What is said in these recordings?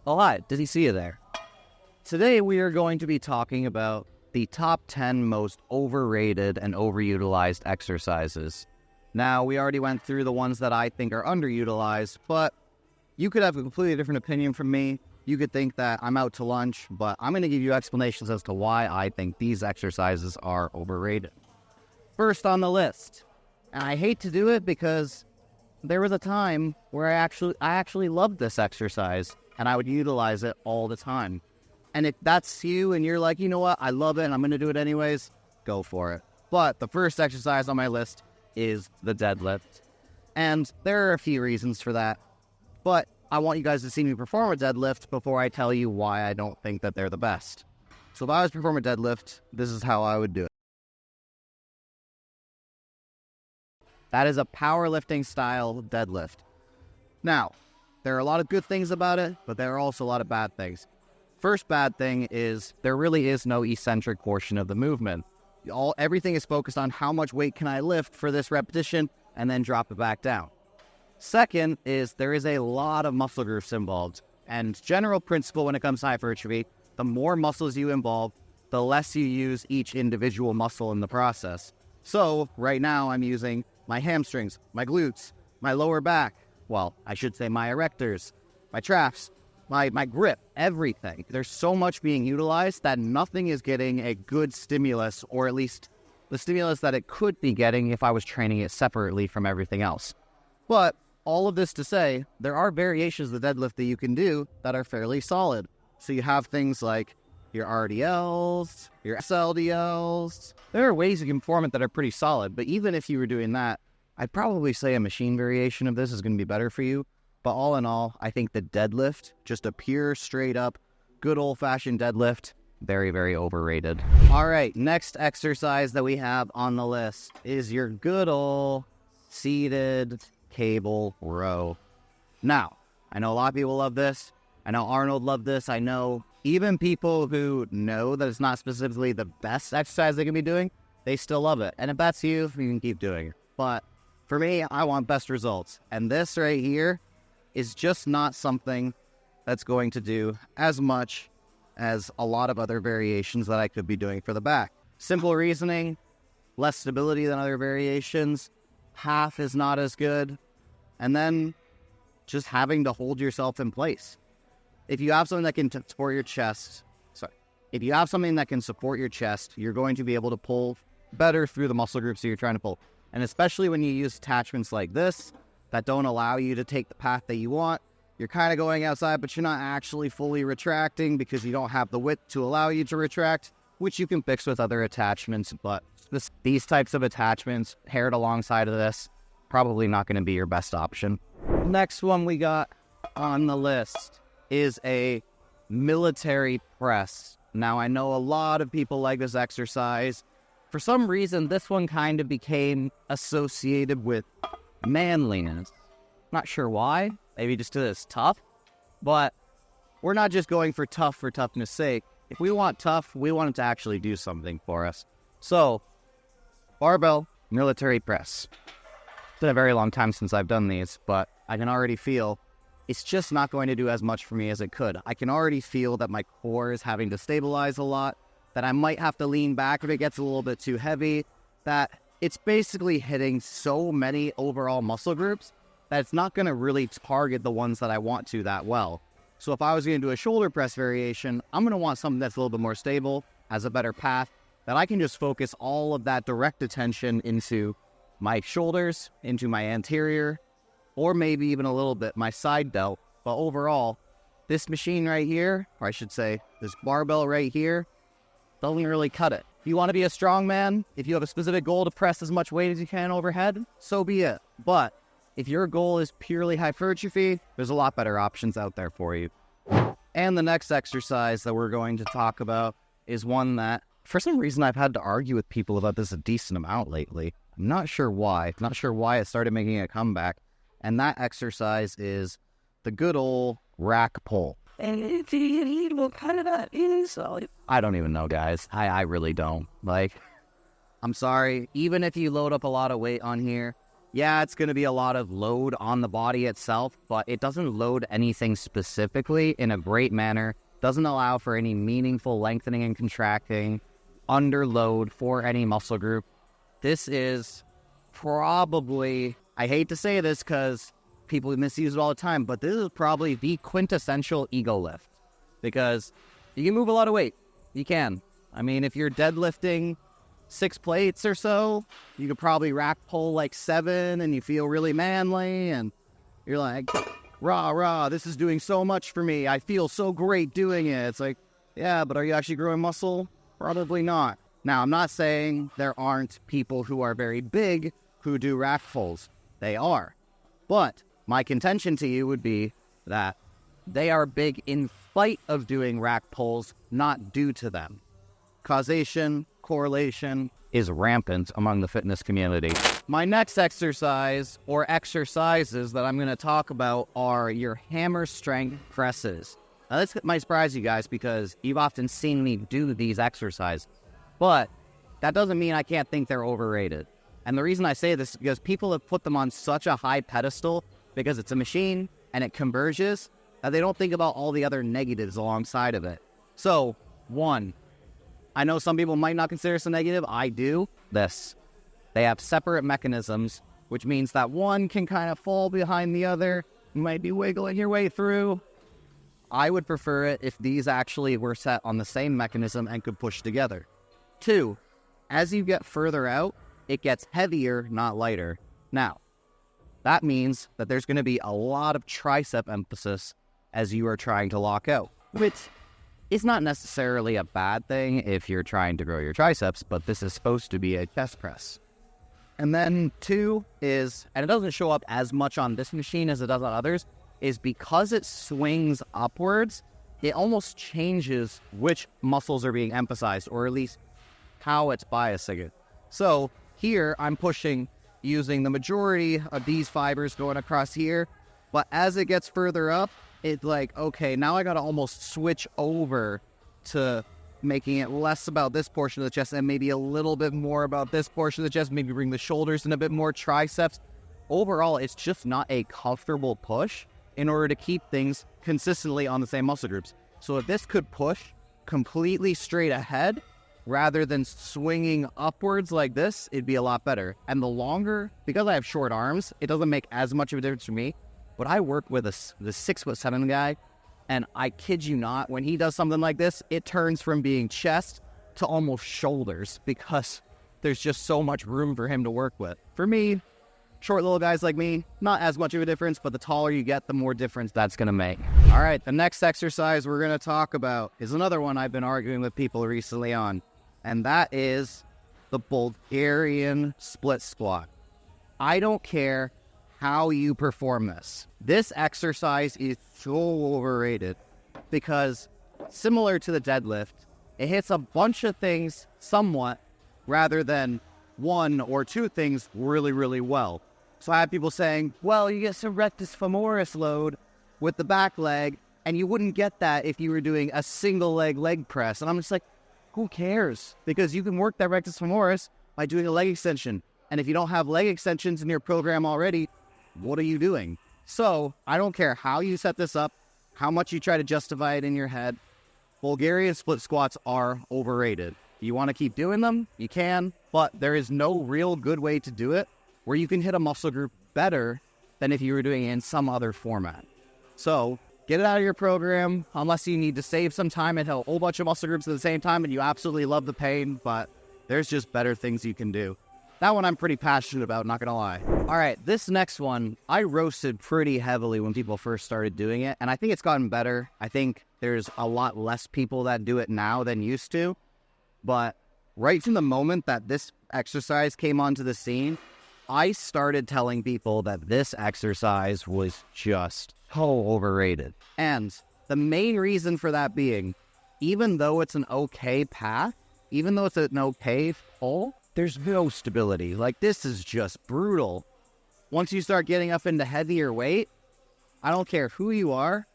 Oh, hi. Did he see you there? Today we are going to be talking about the top 10 most overrated and overutilized exercises. Now, we already went through the ones that I think are underutilized, but you could have a completely different opinion from me. You could think that I'm out to lunch, but I'm going to give you explanations as to why I think these exercises are overrated. First on the list, and I hate to do it because there was a time where I actually loved this exercise and I would utilize it all the time. And if that's you and you're like, you know what, I love it and I'm going to do it anyways, go for it. But the first exercise on my list is the deadlift. And there are a few reasons for that. But I want you guys to see me perform a deadlift before I tell you why I don't think that they're the best. So if I was to perform a deadlift, this is how I would do it. That is a powerlifting style deadlift. Now, there are a lot of good things about it, but there are also a lot of bad things. First bad thing is there really is no eccentric portion of the movement. Everything is focused on how much weight can I lift for this repetition and then drop it back down. Second is there is a lot of muscle groups involved. And general principle when it comes to hypertrophy, the more muscles you involve, the less you use each individual muscle in the process. So right now I'm using my hamstrings, my glutes, my lower back, well, I should say my erectors, my traps, my grip, everything. There's so much being utilized that nothing is getting a good stimulus, or at least the stimulus that it could be getting if I was training it separately from everything else. But all of this to say, there are variations of the deadlift that you can do that are fairly solid. So you have things like your RDLs, your SLDLs. There are ways you can perform it that are pretty solid, but even if you were doing that, I'd probably say a machine variation of this is going to be better for you. But all in all, I think the deadlift, just a pure, straight up, good old-fashioned deadlift, very, very overrated. All right, next exercise that we have on the list is your good old seated cable row. Now, I know a lot of people love this. I know Arnold loved this. I know even people who know that it's not specifically the best exercise they can be doing, they still love it. And if that's you, you can keep doing it. But for me, I want best results. And this right here is just not something that's going to do as much as a lot of other variations that I could be doing for the back. Simple reasoning, less stability than other variations, half is not as good, and then just having to hold yourself in place. If you have something that can support your chest, if you have something that can support your chest, you're going to be able to pull better through the muscle groups that you're trying to pull. And especially when you use attachments like this that don't allow you to take the path that you want, you're kind of going outside, but you're not actually fully retracting because you don't have the width to allow you to retract, which you can fix with other attachments. But these types of attachments paired alongside of this, probably not going to be your best option. Next one we got on the list is a military press. Now, I know a lot of people like this exercise. For some reason, this one kind of became associated with manliness. Not sure why. Maybe just because it's tough. But we're not just going for toughness sake. If we want tough, we want it to actually do something for us. So, barbell military press. It's been a very long time since I've done these, but I can already feel it's just not going to do as much for me as it could. I can already feel that my core is having to stabilize a lot, that I might have to lean back if it gets a little bit too heavy, that it's basically hitting so many overall muscle groups that it's not going to really target the ones that I want to that well. So if I was going to do a shoulder press variation, I'm going to want something that's a little bit more stable, has a better path, that I can just focus all of that direct attention into my shoulders, into my anterior, or maybe even a little bit my side delt. But overall, this machine right here, or I should say this barbell right here, doesn't really cut it. If you want to be a strong man, if you have a specific goal to press as much weight as you can overhead, so be it. But if your goal is purely hypertrophy, there's a lot better options out there for you. And the next exercise that we're going to talk about is one that, for some reason, I've had to argue with people about this a decent amount lately. I'm not sure why. Not sure why it started making a comeback. And that exercise is the good old rack pull. I don't even know, guys. I really don't. I'm sorry. Even if you load up a lot of weight on here, Yeah, it's going to be a lot of load on the body itself, but it doesn't load anything specifically in a great manner, doesn't allow for any meaningful lengthening and contracting under load for any muscle group. This is probably, I hate to say this because people misuse it all the time, but this is probably the quintessential ego lift because you can move a lot of weight. You can. I mean, if you're deadlifting 6 plates or so, you could probably rack pull like 7 and you feel really manly and you're like, rah, this is doing so much for me. I feel so great doing it. It's like, yeah, but are you actually growing muscle? Probably not. Now, I'm not saying there aren't people who are very big who do rack pulls. They are. But my contention to you would be that they are big in spite of doing rack pulls, not due to them. Causation, correlation is rampant among the fitness community. My next exercise or exercises that I'm going to talk about are your hammer strength presses. Now, this might surprise you guys because you've often seen me do these exercises, but that doesn't mean I can't think they're overrated. And the reason I say this is because people have put them on such a high pedestal because it's a machine and it converges that they don't think about all the other negatives alongside of it. So, 1, I know some people might not consider this a negative. I do. They have separate mechanisms, which means that one can kind of fall behind the other. You might be wiggling your way through. I would prefer it if these actually were set on the same mechanism and could push together. 2, as you get further out, it gets heavier, not lighter. Now, that means that there's going to be a lot of tricep emphasis as you are trying to lock out, which is not necessarily a bad thing if you're trying to grow your triceps, but this is supposed to be a chest press. And then 2 is, and it doesn't show up as much on this machine as it does on others, is because it swings upwards, it almost changes which muscles are being emphasized, or at least how it's biasing it. So here I'm pushing using the majority of these fibers going across here, but as it gets further up, it's like, okay, now I got to almost switch over to making it less about this portion of the chest and maybe a little bit more about this portion of the chest, maybe bring the shoulders in a bit more, triceps. Overall, it's just not a comfortable push in order to keep things consistently on the same muscle groups. So if this could push completely straight ahead rather than swinging upwards like this, it'd be a lot better. And the longer, because I have short arms, it doesn't make as much of a difference for me. But I work with the 6'7" guy, and I kid you not, when he does something like this, it turns from being chest to almost shoulders because there's just so much room for him to work with. For me, short little guys like me, not as much of a difference, but the taller you get, the more difference that's going to make. All right, the next exercise we're going to talk about is another one I've been arguing with people recently on, and that is the Bulgarian split squat. I don't care how you perform this. This exercise is so overrated because similar to the deadlift, it hits a bunch of things somewhat rather than 1 or 2 things really, really well. So I have people saying, well, you get some rectus femoris load with the back leg, and you wouldn't get that if you were doing a single leg press. And I'm just like, who cares? Because you can work that rectus femoris by doing a leg extension. And if you don't have leg extensions in your program already, what are you doing? So I don't care how you set this up, how much you try to justify it in your head. Bulgarian split squats are overrated. You want to keep doing them? You can, but there is no real good way to do it where you can hit a muscle group better than if you were doing it in some other format. So get it out of your program unless you need to save some time and hit a whole bunch of muscle groups at the same time and you absolutely love the pain, but there's just better things you can do. That one I'm pretty passionate about, not gonna lie. All right, this next one, I roasted pretty heavily when people first started doing it, and I think it's gotten better. I think there's a lot less people that do it now than used to, but right from the moment that this exercise came onto the scene, I started telling people that this exercise was just so overrated. And the main reason for that being, even though it's an okay path, even though it's an okay pull, there's no stability. Like, this is just brutal. Once you start getting up into heavier weight, I don't care who you are,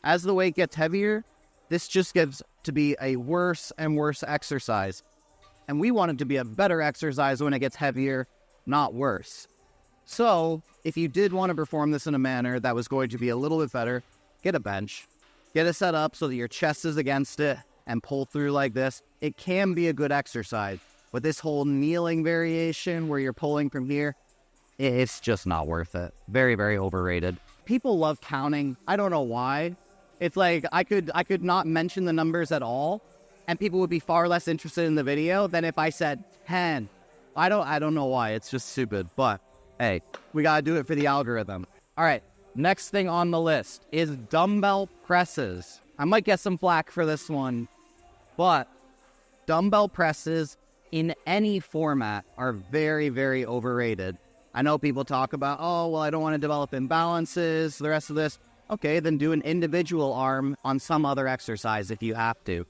as the weight gets heavier, this just gets to be a worse and worse exercise. And we want it to be a better exercise when it gets heavier, not worse. So if you did want to perform this in a manner that was going to be a little bit better, get a bench, get it set up so that your chest is against it and pull through like this. It can be a good exercise, but this whole kneeling variation where you're pulling from here, it's just not worth it. Very, very overrated. People love counting. I don't know why. It's like I could not mention the numbers at all, and people would be far less interested in the video than if I said 10. I don't know why. It's just stupid. But hey, we gotta do it for the algorithm. All right, next thing on the list is dumbbell presses. I might get some flack for this one, but dumbbell presses in any format are very, very overrated. I know people talk about, oh, well, I don't want to develop imbalances, the rest of this. Okay, then do an individual arm on some other exercise if you have to.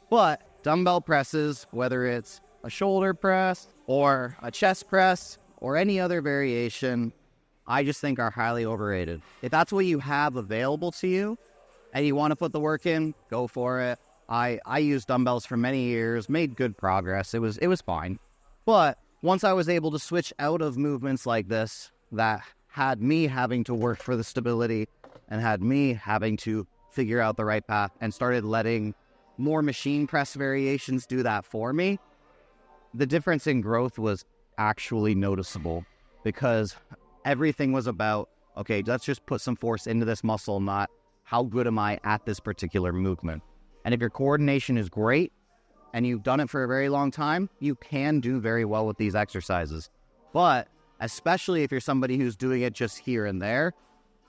But dumbbell presses, whether it's a shoulder press or a chest press or any other variation, I just think are highly overrated. If that's what you have available to you and you want to put the work in, go for it. I used dumbbells for many years, made good progress. It was fine. But once I was able to switch out of movements like this that had me having to work for the stability and had me having to figure out the right path and started letting more machine press variations do that for me, the difference in growth was actually noticeable because everything was about, okay, let's just put some force into this muscle, not how good am I at this particular movement. And if your coordination is great and you've done it for a very long time, you can do very well with these exercises. But especially if you're somebody who's doing it just here and there,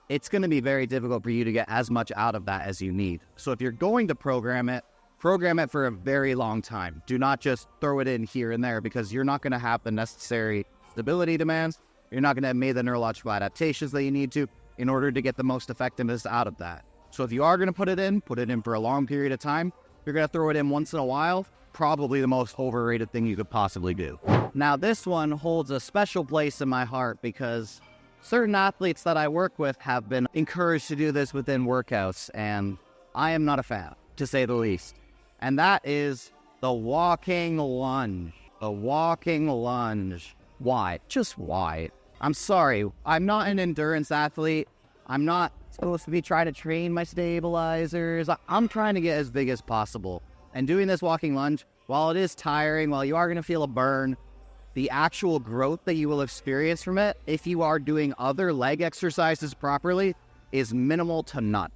it's going to be very difficult for you to get as much out of that as you need. So if you're going to program it for a very long time. Do not just throw it in here and there because you're not going to have the necessary stability demands. You're not going to have made the neurological adaptations that you need to in order to get the most effectiveness out of that. So if you are going to put it in for a long period of time. You're going to throw it in once in a while, probably the most overrated thing you could possibly do. Now, this one holds a special place in my heart because certain athletes that I work with have been encouraged to do this within workouts, and I am not a fan, to say the least. And that is the walking lunge. The walking lunge. Why? Just why? I'm sorry. I'm not an endurance athlete. I'm not supposed to be trying to train my stabilizers. I'm trying to get as big as possible. And doing this walking lunge, while it is tiring, while you are going to feel a burn, the actual growth that you will experience from it, if you are doing other leg exercises properly, is minimal to none.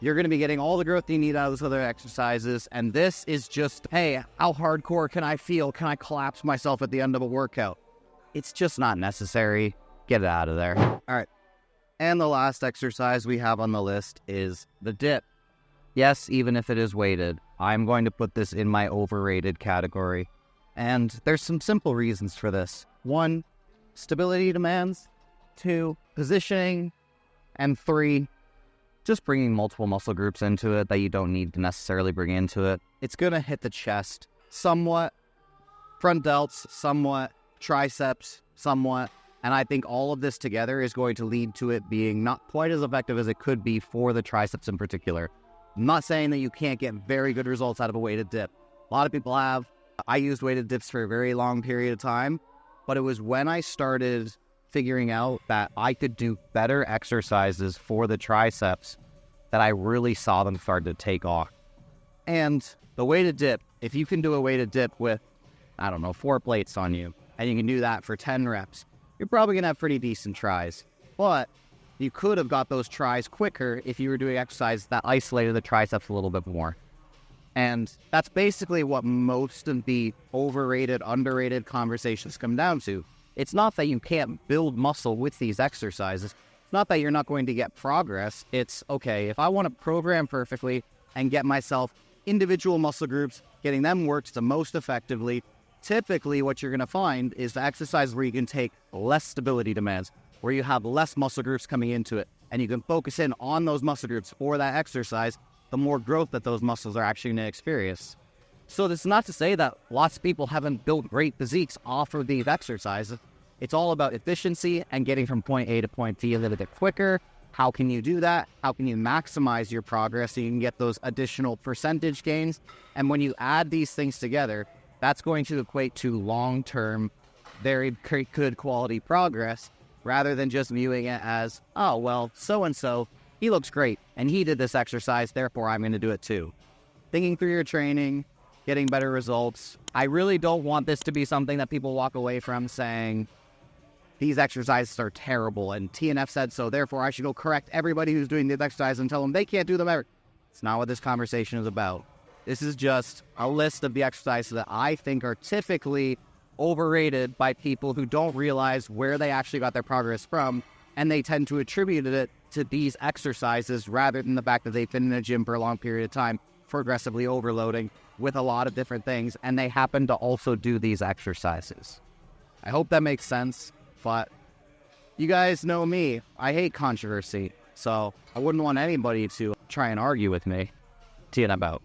You're going to be getting all the growth you need out of those other exercises. And this is just, hey, how hardcore can I feel? Can I collapse myself at the end of a workout? It's just not necessary. Get it out of there. All right. And the last exercise we have on the list is the dip. Yes, even if it is weighted, I'm going to put this in my overrated category. And there's some simple reasons for this. 1, stability demands. 2, positioning. And 3, just bringing multiple muscle groups into it that you don't need to necessarily bring into it. It's going to hit the chest somewhat, front delts somewhat, triceps somewhat. And I think all of this together is going to lead to it being not quite as effective as it could be for the triceps in particular. I'm not saying that you can't get very good results out of a weighted dip. A lot of people have. I used weighted dips for a very long period of time, but it was when I started figuring out that I could do better exercises for the triceps that I really saw them start to take off. And the weighted dip, if you can do a weighted dip with, 4 plates on you, and you can do that for 10 reps, you're probably going to have pretty decent tries. But you could have got those tries quicker if you were doing exercise that isolated the triceps a little bit more. And that's basically what most of the overrated, underrated conversations come down to. It's not that you can't build muscle with these exercises. It's not that you're not going to get progress. It's, okay, if I want to program perfectly and get myself individual muscle groups, getting them worked the most effectively, typically what you're going to find is the exercise where you can take less stability demands, where you have less muscle groups coming into it, and you can focus in on those muscle groups for that exercise, the more growth that those muscles are actually going to experience. So this is not to say that lots of people haven't built great physiques off of these exercises. It's all about efficiency and getting from point A to point B a little bit quicker. How can you do that? How can you maximize your progress so you can get those additional percentage gains? And when you add these things together, that's going to equate to long-term, very good quality progress rather than just viewing it as, oh, well, so-and-so, he looks great, and he did this exercise, therefore I'm going to do it too. Thinking through your training, getting better results. I really don't want this to be something that people walk away from saying, these exercises are terrible, and TNF said so, therefore I should go correct everybody who's doing these exercises and tell them they can't do them ever. It's not what this conversation is about. This is just a list of the exercises that I think are typically overrated by people who don't realize where they actually got their progress from, and they tend to attribute it to these exercises rather than the fact that they've been in a gym for a long period of time, progressively overloading with a lot of different things, and they happen to also do these exercises. I hope that makes sense, but you guys know me. I hate controversy, so I wouldn't want anybody to try and argue with me. TNF out.